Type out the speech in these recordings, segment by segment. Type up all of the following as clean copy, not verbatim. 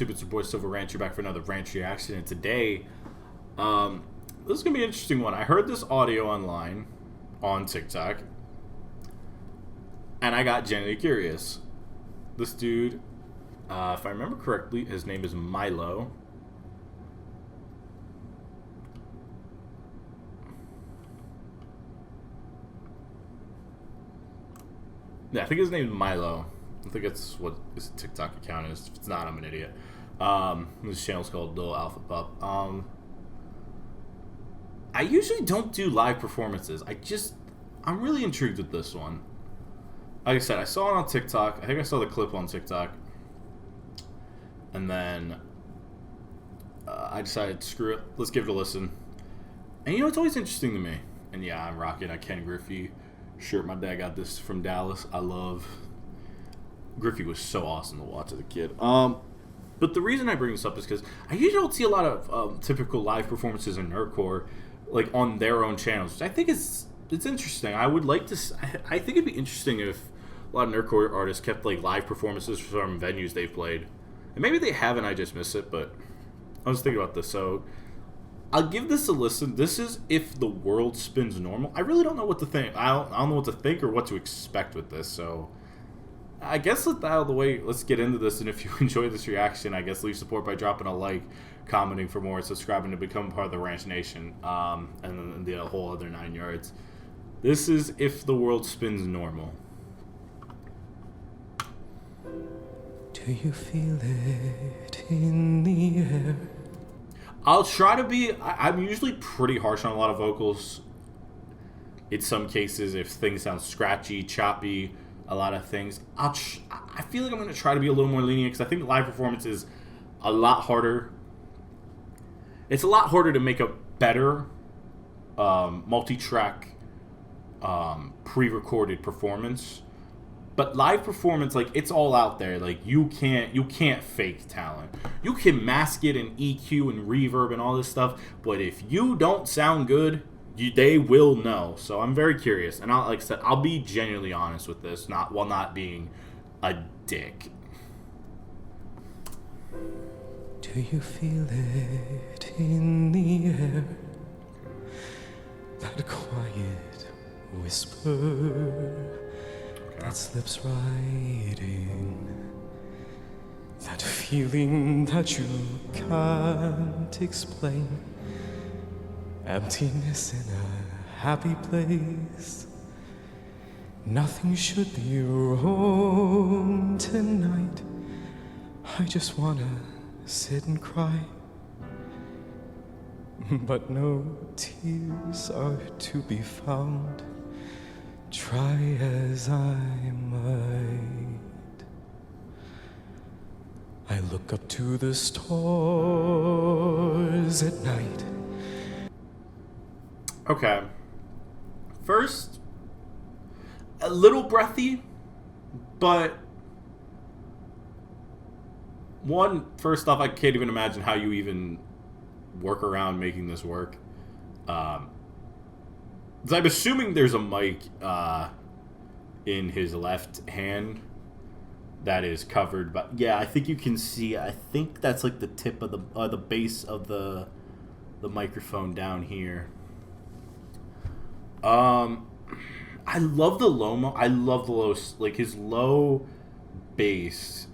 YouTube? It's your boy Silver Ranch. You're back for another Ranch reaction. And today, this is going to be an interesting one. I heard this audio online on TikTok, and I got genuinely curious. This dude, if I remember correctly, his name is Milo. Yeah, I think his name is Milo. I think that's what his TikTok account is. If it's not, I'm an idiot. His channel's called Little Alpha Pup. I usually don't do live performances. I'm really intrigued with this one. Like I said, I saw it on TikTok. I think I saw the clip on TikTok. And then I decided, screw it, let's give it a listen. And you know, it's always interesting to me. And yeah, I'm rocking a Ken Griffey shirt. My dad got this from Dallas. I love... Griffey was so awesome to watch as a kid. But the reason I bring this up is because I usually don't see a lot of typical live performances in nerdcore, like on their own channels, which I think it's interesting. I would like to. I think it'd be interesting if a lot of nerdcore artists kept like live performances from venues they've played, and maybe they haven't. I just miss it. But I was thinking about this, so I'll give this a listen. This is If the World Spins Normal. I really don't know what to think. I don't know what to think or what to expect with this. So I guess with that out of the way, let's get into this. And if you enjoy this reaction, I guess leave support by dropping a like, commenting for more, subscribing to become part of the Ranch Nation, and then the whole other 9 yards. This is If the World Spins Normal. Do you feel it in the air? I'll try to be... I'm usually pretty harsh on a lot of vocals. In some cases, if things sound scratchy, choppy, a lot of things, I feel like I'm going to try to be a little more lenient, because I think live performance is a lot harder. It's a lot harder to make a better multi-track pre-recorded performance. But live performance, like, it's all out there. Like, you can't fake talent. You can mask it in EQ and reverb and all this stuff, but if you don't sound good, they will know. So I'm very curious, and like I said, I'll be genuinely honest with this, while not being a dick. Do you feel it in the air? That quiet whisper that slips right in. That feeling that you can't explain. Emptiness in a happy place. Nothing should be wrong tonight. I just wanna sit and cry. But no tears are to be found, try as I might. I look up to the stars at night. Okay. First, a little breathy, but first off, I can't even imagine how you even work around making this work. So I'm assuming there's a mic in his left hand that is covered, but yeah, I think you can see. I think that's like the tip of the base of the microphone down here. I love the low. I love the low. Like, his low bass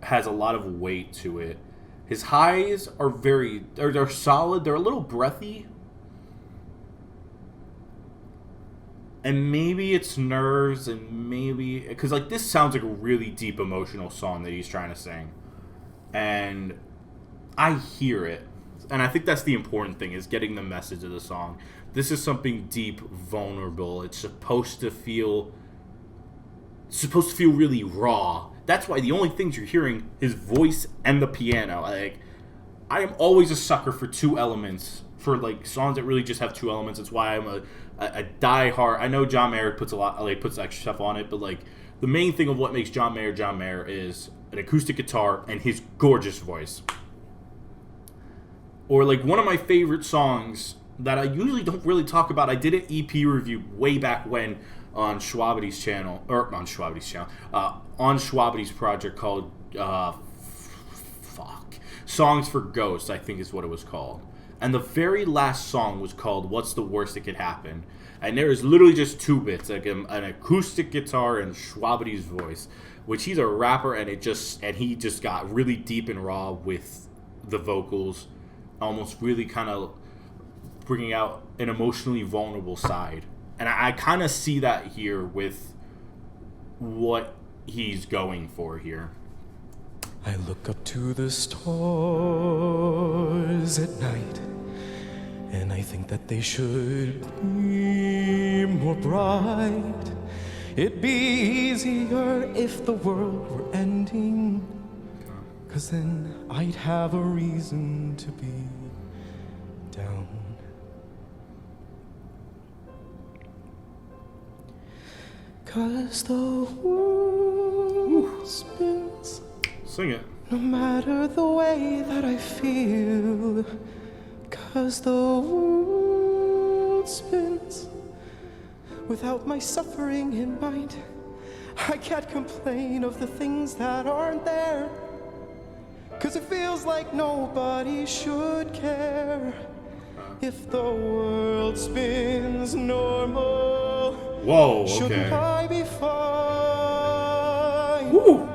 has a lot of weight to it. His highs are they're solid. They're a little breathy, and maybe it's nerves, and maybe because like this sounds like a really deep emotional song that he's trying to sing, and I hear it. And I think that's the important thing, is getting the message of the song. This is something deep, vulnerable. It's supposed to feel really raw. That's why the only things you're hearing is voice and the piano. Like, I am always a sucker for two elements, for like songs that really just have two elements. That's why I'm a die-hard. I know John Mayer puts extra stuff on it, but like the main thing of what makes John Mayer is an acoustic guitar and his gorgeous voice. Or like one of my favorite songs that I usually don't really talk about. I did an EP review way back when on Schwabity's channel, on Schwabity's project called Songs for Ghosts, I think is what it was called. And the very last song was called What's the Worst That Could Happen? And there is literally just 2 bits, like an acoustic guitar and Schwabity's voice, which he's a rapper, and he just got really deep and raw with the vocals, almost really kind of bringing out an emotionally vulnerable side. And I kind of see that here with what he's going for here. I look up to the stars at night, and I think that they should be more bright. It'd be easier if the world were ending, 'cause then I'd have a reason to be down. 'Cause the world spins. Sing it. No matter the way that I feel, 'cause the world spins. Without my suffering in mind, I can't complain of the things that aren't there, 'cause it feels like nobody should care if the world spins normal. Whoa, okay. Shouldn't I be fine? Woo.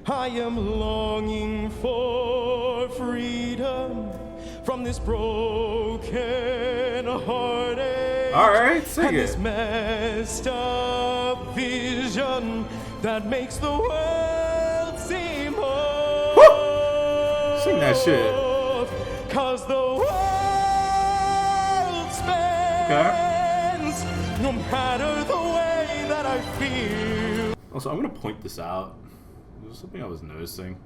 I am longing for freedom from this broken heartache. Alright, sing and it. This messed up vision that makes the world seem whole. Sing that shit. 'Cause the world spins, no matter the way that I feel. Also, I'm gonna point this out. There's something I was noticing.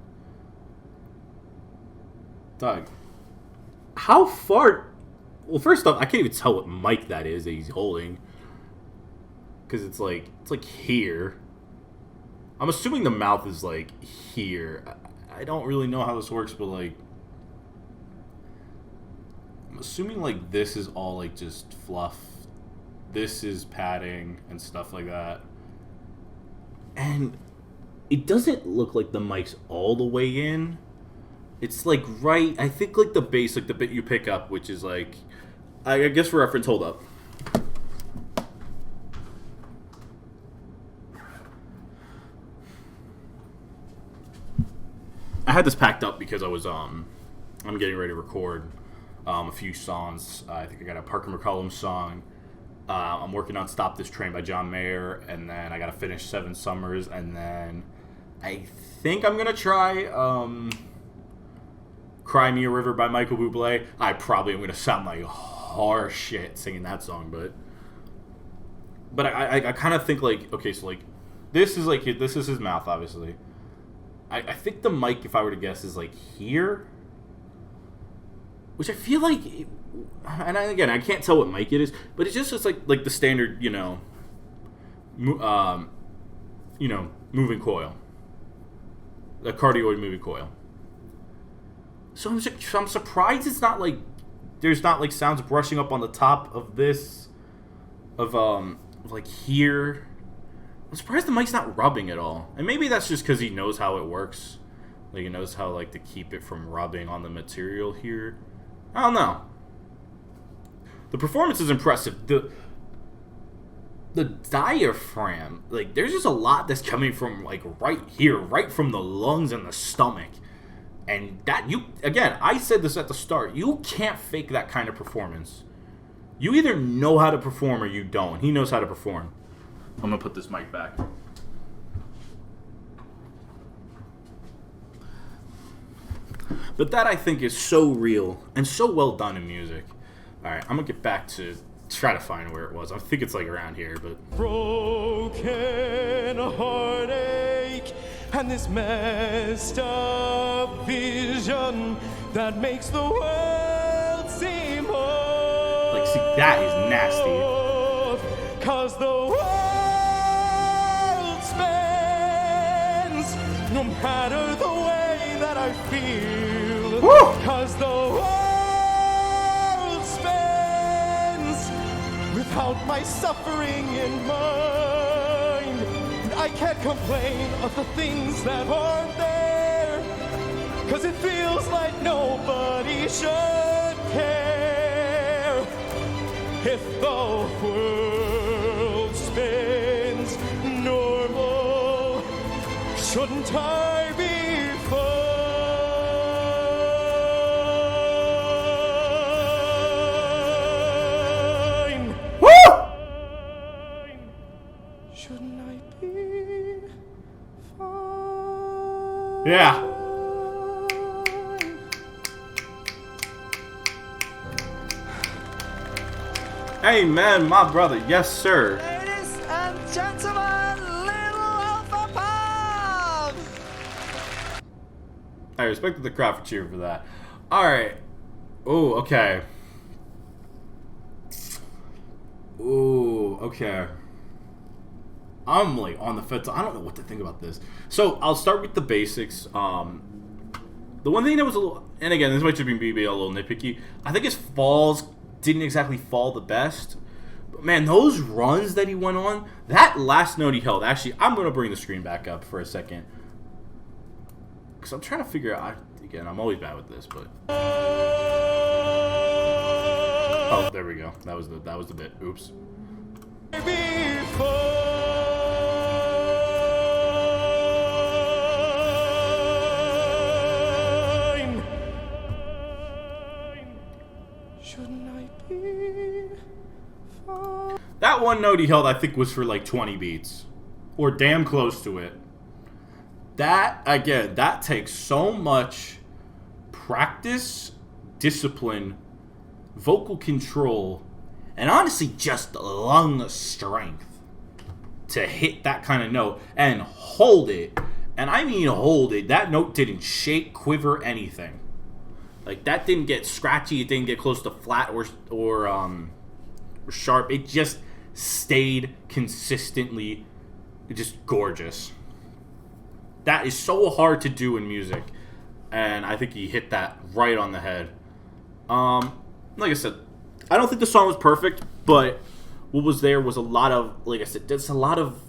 Doug, how far? Well, first off, I can't even tell what mic that is that he's holding, because it's like here. I'm assuming the mouth is like here. I don't really know how this works, but like, I'm assuming like this is all like just fluff. This is padding and stuff like that, and it doesn't look like the mic's all the way in. It's like right, I think like the bass, like the bit you pick up, which is like, I guess for reference, hold up. I had this packed up because I was I'm getting ready to record a few songs. I think I got a Parker McCollum song. I'm working on Stop This Train by John Mayer, and then I gotta finish 7 Summers, and then I think I'm gonna try Cry Me a River by Michael Bublé. I probably am gonna sound like horse shit singing that song, but I kind of think like, okay, so like this is his mouth, obviously. I think the mic, if I were to guess, is like here, which I feel like, and again, I can't tell what mic it is, but it's just like the standard, moving coil, the cardioid moving coil. So I'm surprised it's not like there's not like sounds brushing up on the top of this, of like here. I'm surprised the mic's not rubbing at all, and maybe that's just because he knows how it works. Like he knows how like to keep it from rubbing on the material here. I don't know. The performance is impressive. The diaphragm, like there's just a lot that's coming from like right here, right from the lungs and the stomach. And that, I said this at the start, you can't fake that kind of performance. You either know how to perform or you don't. He knows how to perform. I'm going to put this mic back. But that, I think, is so real and so well done in music. Alright, I'm going to get back to try to find where it was. I think it's like around here, but... Broken heartache and this messed up vision that makes the world seem whole. Like, see, that is nasty. 'Cause the world spins, no matter the way that I feel. Woo! 'Cause the world spins without my suffering in mind. I can't complain of the things that aren't there, 'cause it feels feels like nobody should care if the world spins normal. Shouldn't I be fine? Woo! Shouldn't I be fine? Yeah. Amen, my brother. Yes, sir. Ladies and gentlemen, Little Alpha Pop! I respected the crowd for cheering for that. Alright. Ooh, okay. Ooh, okay. I'm like on the fence. I don't know what to think about this. So I'll start with the basics. The one thing that was a little, and again, this might just be a little nitpicky. I think his falls didn't exactly fall the best. But man, those runs that he went on, that last note he held. Actually, I'm gonna bring the screen back up for a second because I'm trying to figure out. Again, I'm always bad with this, but oh, there we go. That was the bit. Oops. Shouldn't I be fine? That one note he held, I think, was for like 20 beats. Or damn close to it. That, again, that takes so much practice, discipline, vocal control, and honestly just lung strength to hit that kind of note and hold it. And I mean hold it. That note didn't shake, quiver, anything. Like, that didn't get scratchy. It didn't get close to flat or sharp. It just stayed consistently just gorgeous. That is so hard to do in music. And I think he hit that right on the head. Like I said, I don't think the song was perfect, but what was there was a lot of, like I said, there's a lot of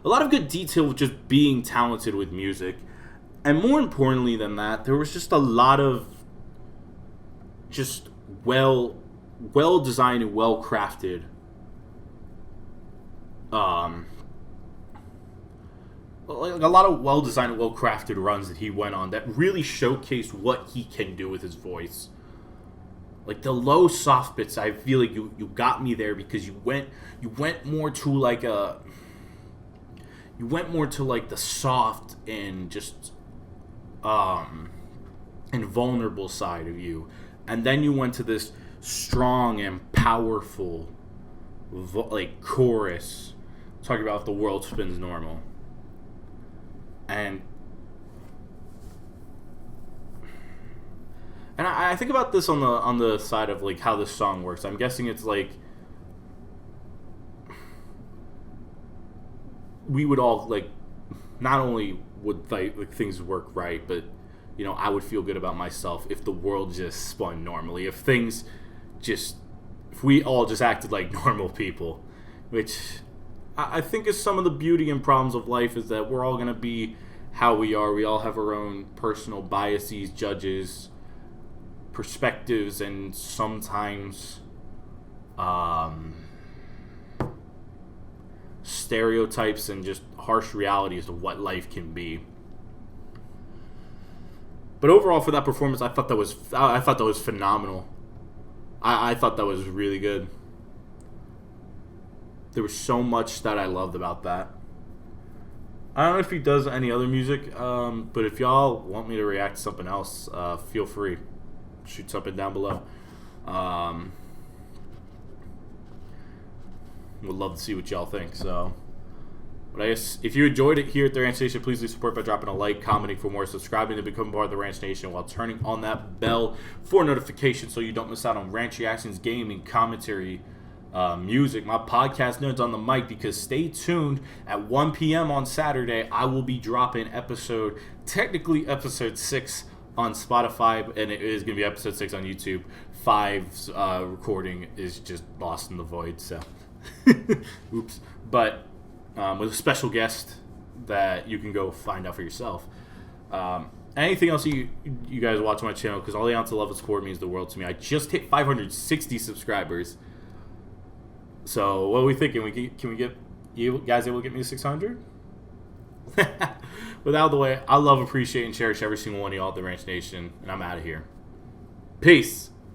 good detail with just being talented with music. And more importantly than that, there was just a lot of just well designed and well crafted like a lot of well designed and well crafted runs that he went on that really showcased what he can do with his voice. Like the low soft bits, I feel like you got me there because you went more to like the soft and just and vulnerable side of you, and then you went to this strong and powerful like chorus talking about if the world spins normal. And I think about this on the side of like how this song works. I'm guessing it's like we would all like not only would like things work right, but you know, I would feel good about myself if the world just spun normally. If we all just acted like normal people, which I think is some of the beauty and problems of life, is that we're all going to be how we are. We all have our own personal biases, judges, perspectives, and sometimes stereotypes and just harsh realities of what life can be. But overall, for that performance, I thought that was phenomenal. I thought that was really good. There was so much that I loved about that. I don't know if he does any other music, but if y'all want me to react to something else, feel free. Shoot something down below. Would love to see what y'all think. So, but I guess if you enjoyed it here at the Ranch Nation, please leave support by dropping a like, commenting for more, subscribing to become part of the Ranch Nation while turning on that bell for notifications so you don't miss out on Ranch Reactions, gaming, commentary, music, my podcast Nerds on the Mic, because stay tuned at 1 p.m. on Saturday. I will be dropping technically episode 6 on Spotify, and it is going to be episode 6 on YouTube. 5's recording is just lost in the void, so oops. But with a special guest that you can go find out for yourself. anything else you guys watch on my channel, because all the ounce of love and support means the world to me. I just hit 560 subscribers. So what are we thinking? Can we get you guys able to get me to 600? Without the way, I love, appreciate, and cherish every single one of y'all at the Ranch Nation, and I'm out of here. Peace.